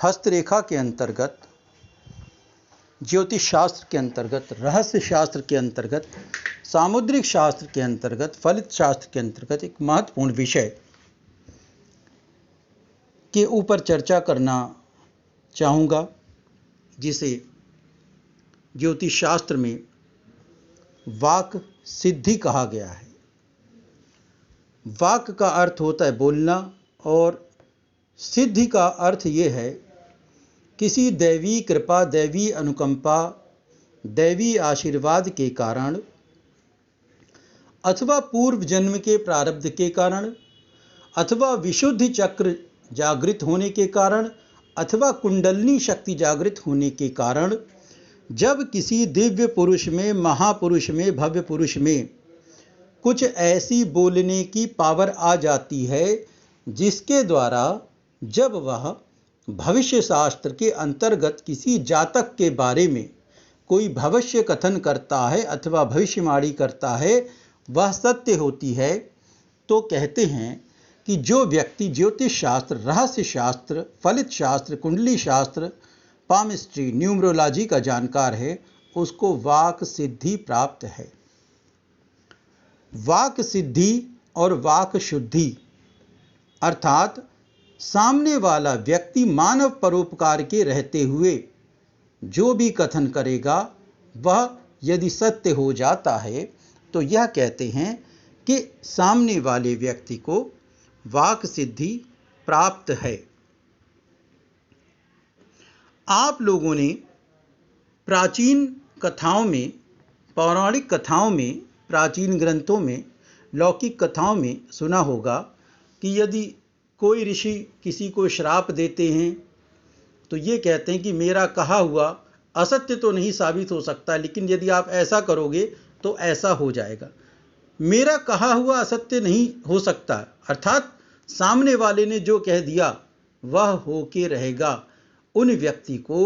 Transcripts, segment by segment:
हस्तरेखा के अंतर्गत, ज्योतिष शास्त्र के अंतर्गत, रहस्य शास्त्र के अंतर्गत, सामुद्रिक शास्त्र के अंतर्गत, फलित शास्त्र के अंतर्गत एक महत्वपूर्ण विषय के ऊपर चर्चा करना चाहूँगा, जिसे ज्योतिष शास्त्र में वाक सिद्धि कहा गया है। वाक का अर्थ होता है बोलना, और सिद्धि का अर्थ ये है किसी दैवी कृपा, दैवी अनुकंपा, दैवी आशीर्वाद के कारण, अथवा पूर्व जन्म के प्रारब्ध के कारण, अथवा विशुद्धि चक्र जागृत होने के कारण, अथवा कुंडलनी शक्ति जागृत होने के कारण, जब किसी दिव्य पुरुष में, महापुरुष में, भव्य पुरुष में कुछ ऐसी बोलने की पावर आ जाती है जिसके द्वारा जब वह भविष्य शास्त्र के अंतर्गत किसी जातक के बारे में कोई भविष्य कथन करता है अथवा भविष्यवाणी करता है, वह सत्य होती है, तो कहते हैं कि जो व्यक्ति ज्योतिष शास्त्र, रहस्य शास्त्र, फलित शास्त्र, कुंडली शास्त्र, पामिस्ट्री, न्यूमरोलॉजी का जानकार है, उसको वाक सिद्धि प्राप्त है। वाक सिद्धि और वाक शुद्धि अर्थात सामने वाला व्यक्ति मानव परोपकार के रहते हुए जो भी कथन करेगा वह यदि सत्य हो जाता है तो यह कहते हैं कि सामने वाले व्यक्ति को वाक सिद्धि प्राप्त है। आप लोगों ने प्राचीन कथाओं में, पौराणिक कथाओं में, प्राचीन ग्रंथों में, लौकिक कथाओं में सुना होगा कि यदि कोई ऋषि किसी को श्राप देते हैं तो ये कहते हैं कि मेरा कहा हुआ असत्य तो नहीं साबित हो सकता, लेकिन यदि आप ऐसा करोगे तो ऐसा हो जाएगा। मेरा कहा हुआ असत्य नहीं हो सकता, अर्थात सामने वाले ने जो कह दिया वह होके रहेगा। उन व्यक्ति को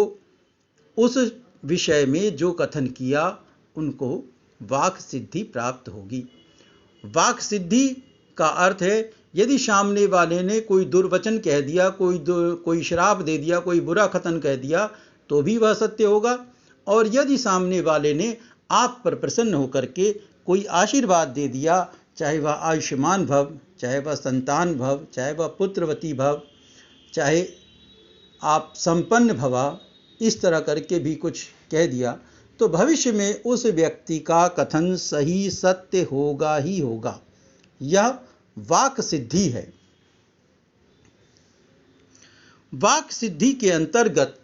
उस विषय में जो कथन किया उनको वाक सिद्धि प्राप्त होगी। वाक सिद्धि का अर्थ है यदि सामने वाले ने कोई दुर्वचन कह दिया, कोई श्राप दे दिया, कोई बुरा कथन कह दिया, तो भी वह सत्य होगा। और यदि सामने वाले ने आप पर प्रसन्न होकर के कोई आशीर्वाद दे दिया, चाहे वह आयुष्मान भव, चाहे वह संतान भव, चाहे वह पुत्रवती भव, चाहे आप संपन्न भवा, इस तरह करके भी कुछ कह दिया, तो भविष्य में उस व्यक्ति का कथन सही सत्य होगा ही होगा। यह वाक सिद्धि है। वाक सिद्धि के अंतर्गत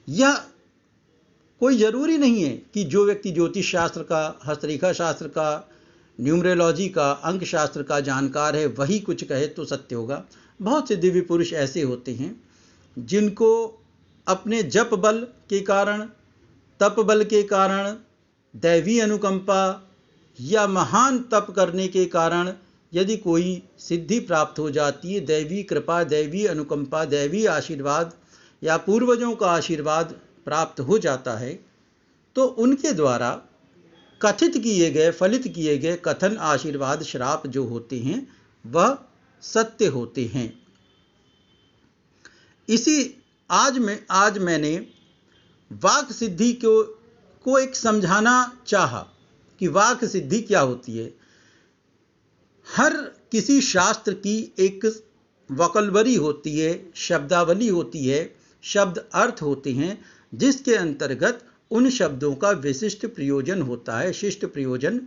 यह कोई जरूरी नहीं है कि जो व्यक्ति ज्योतिष शास्त्र का, हस्तरेखा शास्त्र का, न्यूमरोलॉजी का, अंक शास्त्र का जानकार है वही कुछ कहे तो सत्य होगा। बहुत से दिव्य पुरुष ऐसे होते हैं जिनको अपने जप बल के कारण, तप बल के कारण, दैवी अनुकंपा या महान तप करने के कारण यदि कोई सिद्धि प्राप्त हो जाती है, दैवी कृपा, दैवी अनुकंपा, दैवी आशीर्वाद या पूर्वजों का आशीर्वाद प्राप्त हो जाता है, तो उनके द्वारा कथित किए गए, फलित किए गए कथन, आशीर्वाद, श्राप जो होते हैं वह सत्य होते हैं। आज मैंने वाक सिद्धि को एक समझाना चाहा कि वाक सिद्धि क्या होती है। हर किसी शास्त्र की एक वोकैब्युलरी होती है, शब्दावली होती है, शब्द अर्थ होते हैं, जिसके अंतर्गत उन शब्दों का विशिष्ट प्रयोजन होता है, शिष्ट प्रयोजन